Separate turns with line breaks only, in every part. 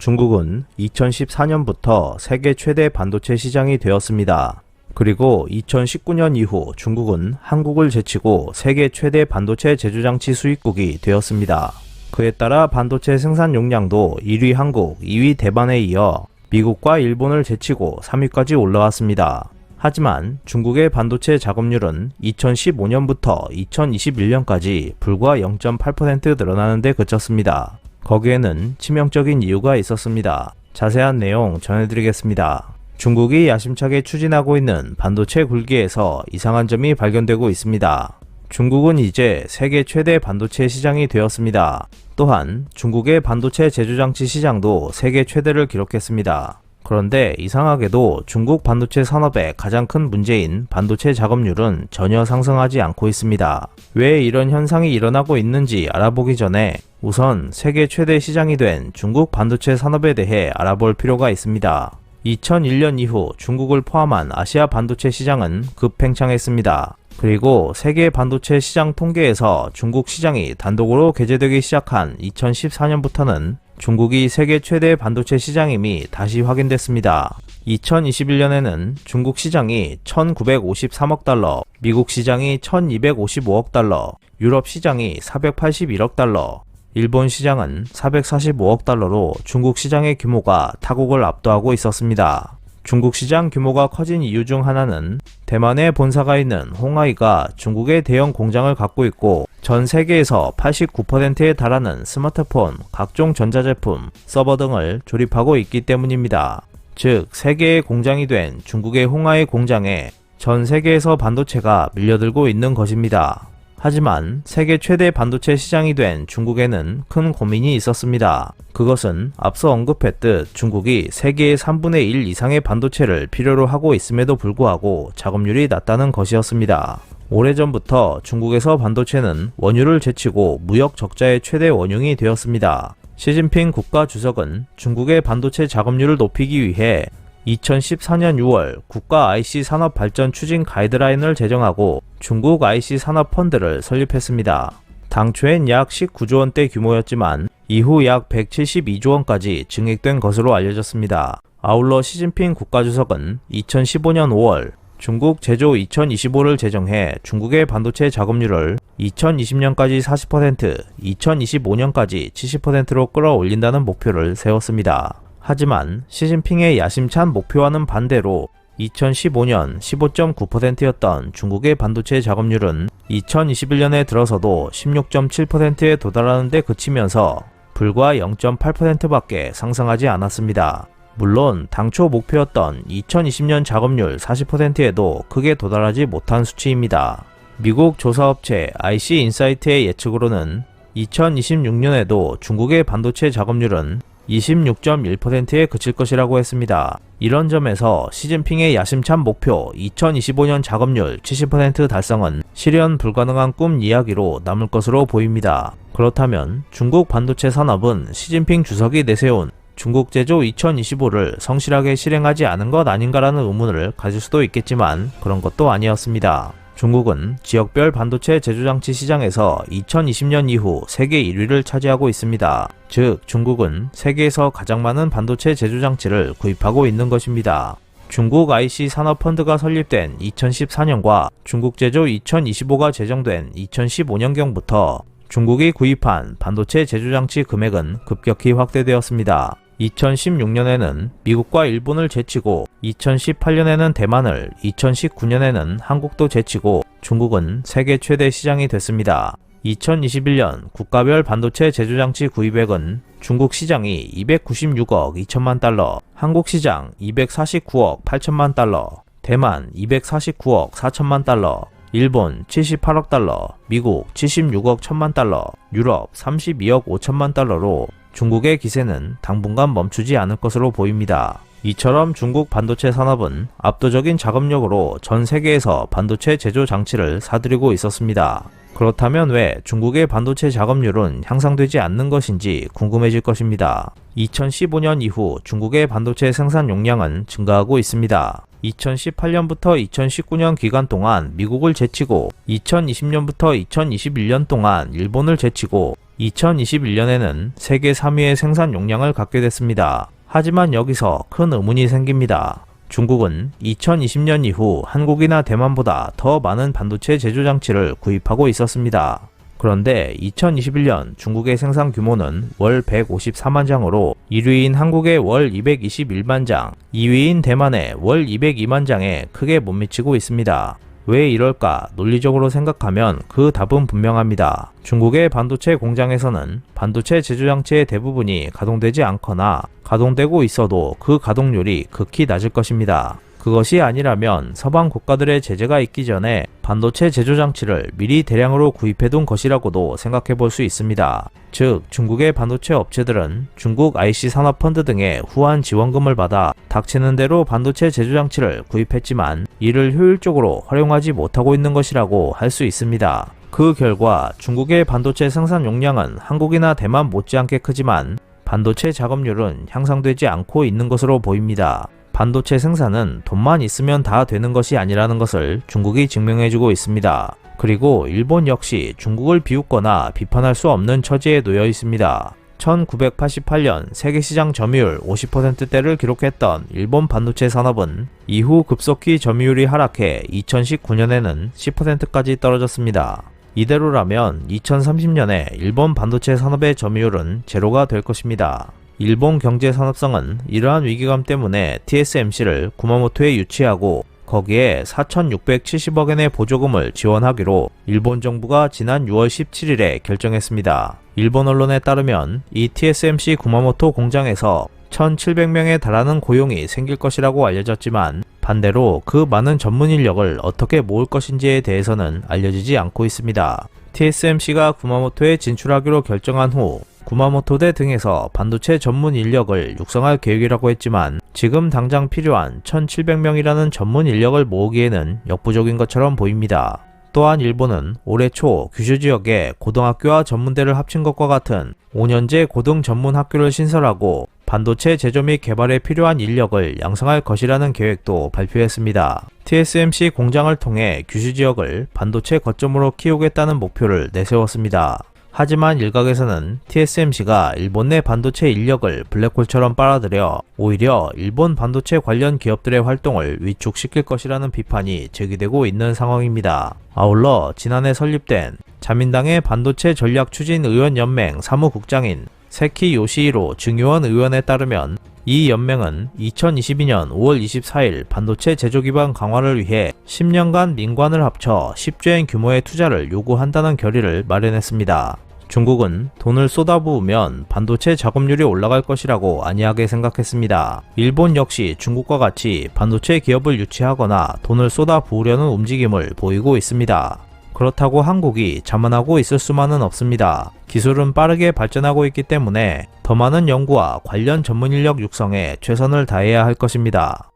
중국은 2014년부터 세계 최대 반도체 시장이 되었습니다. 그리고 2019년 이후 중국은 한국을 제치고 세계 최대 반도체 제조장치 수입국이 되었습니다. 그에 따라 반도체 생산 용량도 1위 한국, 2위 대만에 이어 미국과 일본을 제치고 3위까지 올라왔습니다. 하지만 중국의 반도체 작업률은 2015년부터 2021년까지 불과 0.8% 늘어나는 데 그쳤습니다. 거기에는 치명적인 이유가 있었습니다. 자세한 내용 전해드리겠습니다. 중국이 야심차게 추진하고 있는 반도체 굴기에서 이상한 점이 발견되고 있습니다. 중국은 이제 세계 최대 반도체 시장이 되었습니다. 또한 중국의 반도체 제조장치 시장도 세계 최대를 기록했습니다. 그런데 이상하게도 중국 반도체 산업의 가장 큰 문제인 반도체 작업률은 전혀 상승하지 않고 있습니다. 왜 이런 현상이 일어나고 있는지 알아보기 전에 우선 세계 최대 시장이 된 중국 반도체 산업에 대해 알아볼 필요가 있습니다. 2001년 이후 중국을 포함한 아시아 반도체 시장은 급팽창했습니다. 그리고 세계 반도체 시장 통계에서 중국 시장이 단독으로 게재되기 시작한 2014년부터는 중국이 세계 최대 반도체 시장임이 다시 확인됐습니다. 2021년에는 중국 시장이 1953억 달러, 미국 시장이 1255억 달러, 유럽 시장이 481억 달러, 일본 시장은 445억 달러로 중국 시장의 규모가 타국을 압도하고 있었습니다. 중국 시장 규모가 커진 이유 중 하나는 대만에 본사가 있는 홍하이가 중국의 대형 공장을 갖고 있고 전 세계에서 89%에 달하는 스마트폰, 각종 전자제품, 서버 등을 조립하고 있기 때문입니다. 즉, 세계의 공장이 된 중국의 홍하이 공장에 전 세계에서 반도체가 밀려들고 있는 것입니다. 하지만 세계 최대 반도체 시장이 된 중국에는 큰 고민이 있었습니다. 그것은 앞서 언급했듯 중국이 세계의 3분의 1 이상의 반도체를 필요로 하고 있음에도 불구하고 작업률이 낮다는 것이었습니다. 오래전부터 중국에서 반도체는 원유를 제치고 무역 적자의 최대 원흉이 되었습니다. 시진핑 국가주석은 중국의 반도체 작업률을 높이기 위해 2014년 6월 국가 IC 산업 발전 추진 가이드라인을 제정하고 중국 IC 산업 펀드를 설립했습니다. 당초엔 약 19조 원대 규모였지만 이후 약 172조 원까지 증액된 것으로 알려졌습니다. 아울러 시진핑 국가주석은 2015년 5월 중국 제조 2025를 제정해 중국의 반도체 작업률을 2020년까지 40%, 2025년까지 70%로 끌어올린다는 목표를 세웠습니다. 하지만 시진핑의 야심찬 목표와는 반대로 2015년 15.9%였던 중국의 반도체 작업률은 2021년에 들어서도 16.7%에 도달하는 데 그치면서 불과 0.8%밖에 상승하지 않았습니다. 물론 당초 목표였던 2020년 작업률 40%에도 크게 도달하지 못한 수치입니다. 미국 조사업체 IC인사이트의 예측으로는 2026년에도 중국의 반도체 작업률은 26.1%에 그칠 것이라고 했습니다. 이런 점에서 시진핑의 야심찬 목표 2025년 작업률 70% 달성은 실현 불가능한 꿈 이야기로 남을 것으로 보입니다. 그렇다면 중국 반도체 산업은 시진핑 주석이 내세운 중국 제조 2025를 성실하게 실행하지 않은 것 아닌가라는 의문을 가질 수도 있겠지만 그런 것도 아니었습니다. 중국은 지역별 반도체 제조장치 시장에서 2020년 이후 세계 1위를 차지하고 있습니다. 즉, 중국은 세계에서 가장 많은 반도체 제조장치를 구입하고 있는 것입니다. 중국 IC 산업펀드가 설립된 2014년과 중국 제조 2025가 제정된 2015년경부터 중국이 구입한 반도체 제조장치 금액은 급격히 확대되었습니다. 2016년에는 미국과 일본을 제치고 2018년에는 대만을, 2019년에는 한국도 제치고 중국은 세계 최대 시장이 됐습니다. 2021년 국가별 반도체 제조장치 구입액은 중국 시장이 296억 2천만 달러, 한국 시장 249억 8천만 달러, 대만 249억 4천만 달러, 일본 78억 달러, 미국 76억 1천만 달러, 유럽 32억 5천만 달러로 중국의 기세는 당분간 멈추지 않을 것으로 보입니다. 이처럼 중국 반도체 산업은 압도적인 작업력으로 전 세계에서 반도체 제조 장치를 사들이고 있었습니다. 그렇다면 왜 중국의 반도체 작업률은 향상되지 않는 것인지 궁금해질 것입니다. 2015년 이후 중국의 반도체 생산 용량은 증가하고 있습니다. 2018년부터 2019년 기간 동안 미국을 제치고 2020년부터 2021년 동안 일본을 제치고 2021년에는 세계 3위의 생산 용량을 갖게 됐습니다. 하지만 여기서 큰 의문이 생깁니다. 중국은 2020년 이후 한국이나 대만보다 더 많은 반도체 제조 장치를 구입하고 있었습니다. 그런데 2021년 중국의 생산 규모는 월 154만 장으로 1위인 한국의 월 221만 장, 2위인 대만의 월 202만 장에 크게 못 미치고 있습니다. 왜 이럴까 논리적으로 생각하면 그 답은 분명합니다. 중국의 반도체 공장에서는 반도체 제조 장치의 대부분이 가동되지 않거나 가동되고 있어도 그 가동률이 극히 낮을 것입니다. 그것이 아니라면 서방 국가들의 제재가 있기 전에 반도체 제조 장치를 미리 대량으로 구입해둔 것이라고도 생각해 볼 수 있습니다. 즉, 중국의 반도체 업체들은 중국 IC 산업펀드 등의 후한 지원금을 받아 닥치는 대로 반도체 제조 장치를 구입했지만 이를 효율적으로 활용하지 못하고 있는 것이라고 할 수 있습니다. 그 결과 중국의 반도체 생산 용량은 한국이나 대만 못지않게 크지만 반도체 작업률은 향상되지 않고 있는 것으로 보입니다. 반도체 생산은 돈만 있으면 다 되는 것이 아니라는 것을 중국이 증명해주고 있습니다. 그리고 일본 역시 중국을 비웃거나 비판할 수 없는 처지에 놓여 있습니다. 1988년 세계시장 점유율 50%대를 기록했던 일본 반도체 산업은 이후 급속히 점유율이 하락해 2019년에는 10%까지 떨어졌습니다. 이대로라면 2030년에 일본 반도체 산업의 점유율은 제로가 될 것입니다. 일본 경제산업성은 이러한 위기감 때문에 TSMC를 구마모토에 유치하고 거기에 4,670억엔의 보조금을 지원하기로 일본 정부가 지난 6월 17일에 결정했습니다. 일본 언론에 따르면 이 TSMC 구마모토 공장에서 1,700명에 달하는 고용이 생길 것이라고 알려졌지만 반대로 그 많은 전문 인력을 어떻게 모을 것인지에 대해서는 알려지지 않고 있습니다. TSMC가 구마모토에 진출하기로 결정한 후 구마모토대 등에서 반도체 전문 인력을 육성할 계획이라고 했지만 지금 당장 필요한 1,700명이라는 전문 인력을 모으기에는 역부족인 것처럼 보입니다. 또한 일본은 올해 초 규슈 지역에 고등학교와 전문대를 합친 것과 같은 5년제 고등 전문 학교를 신설하고 반도체 제조 및 개발에 필요한 인력을 양성할 것이라는 계획도 발표했습니다. TSMC 공장을 통해 규슈 지역을 반도체 거점으로 키우겠다는 목표를 내세웠습니다. 하지만 일각에서는 TSMC가 일본 내 반도체 인력을 블랙홀처럼 빨아들여 오히려 일본 반도체 관련 기업들의 활동을 위축시킬 것이라는 비판이 제기되고 있는 상황입니다. 아울러 지난해 설립된 자민당의 반도체 전략추진의원연맹 사무국장인 세키 요시히로 증요원 의원에 따르면 이 연맹은 2022년 5월 24일 반도체 제조 기반 강화를 위해 10년간 민관을 합쳐 10조엔 규모의 투자를 요구한다는 결의를 마련했습니다. 중국은 돈을 쏟아부으면 반도체 작업률이 올라갈 것이라고 안이하게 생각했습니다. 일본 역시 중국과 같이 반도체 기업을 유치하거나 돈을 쏟아부으려는 움직임을 보이고 있습니다. 그렇다고 한국이 자만하고 있을 수만은 없습니다. 기술은 빠르게 발전하고 있기 때문에 더 많은 연구와 관련 전문 인력 육성에 최선을 다해야 할 것입니다.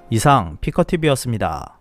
이상 피커TV였습니다.